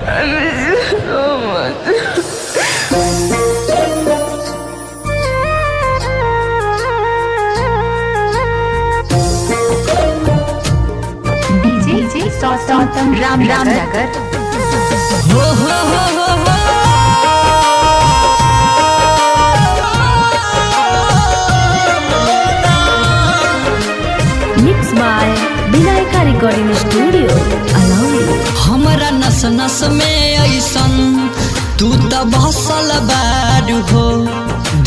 I miss you so much. DJ Sautam Ramnagar Mixed by Binaika Recording Studio Alauri हमारा नस नस में ऐसन तू तो बसल बारू हो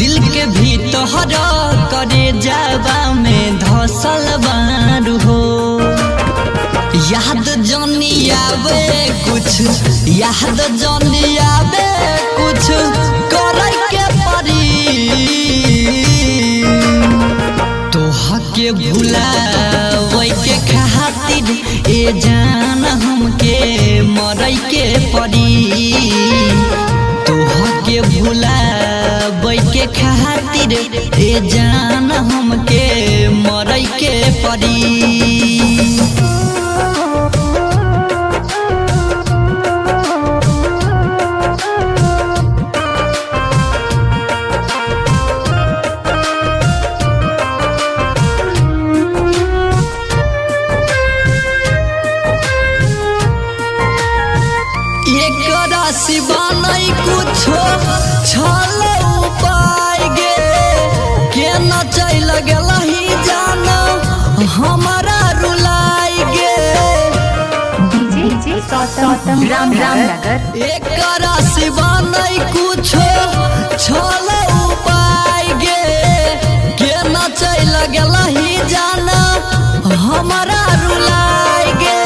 दिल के भीतर करे जावा में धसल बारू हो याद जनी आवे कुछ याद जनी आवे कुछ करे के परी तोहा के भुलावे के खातिर ए जान हमके मरई के परी तोहा के भुलावे के खातिर ए जान हमके मरई के परी सिवा नहीं कुछो छल उपाय गे के न चल गला ही जाना हमारा रुलाई गे DJ Sautam Ramnagar एक सिवा नहीं कुछो छल उपाय गे के न चल गला ही जाना हमारा रुलाई गे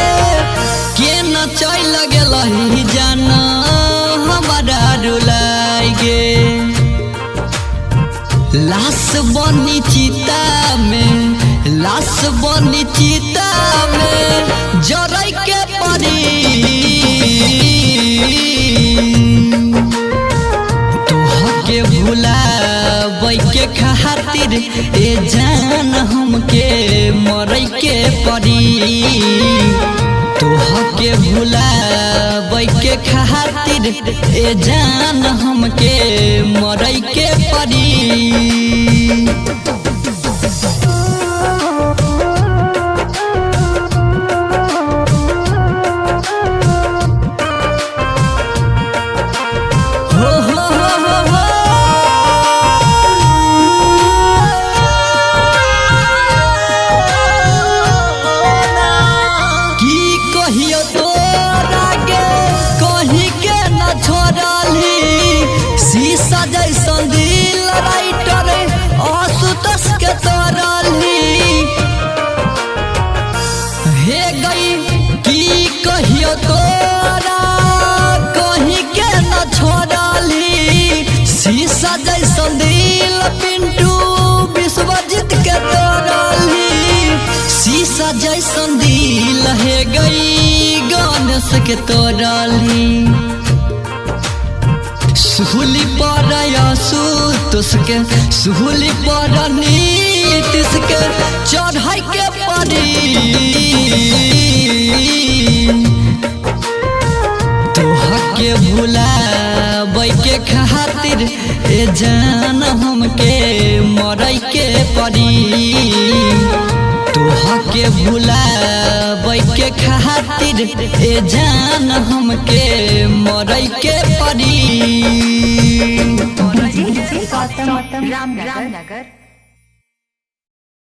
के न चल गला ही जाना लाश बनी चिता में लाश बनी चिता में जरई के परी तोहा के भुलावे के खातिर ए जान हमके मरई के परी तोहा के भुलावे के खातिर ए जान हमके मरई के परी जैसन दिल राइटर आशुतोष के तरली हे गई की कहियो तोरा कहीं के न छोड़ली शीशा जैसन दिल पिंटू विश्वजीत के तरली शीशा जैसन दिल हे गई गणेश के तरली सुहुली पर आशुतोष के सुहुली पर नीतीश के चढ़ाई के परी तोहा के भुलावे के खातिर ए जान हमके मरई के परी तोहा के भुलावे के खातिर ए जान हमके मरई के परी DJ Sautam Ramnagar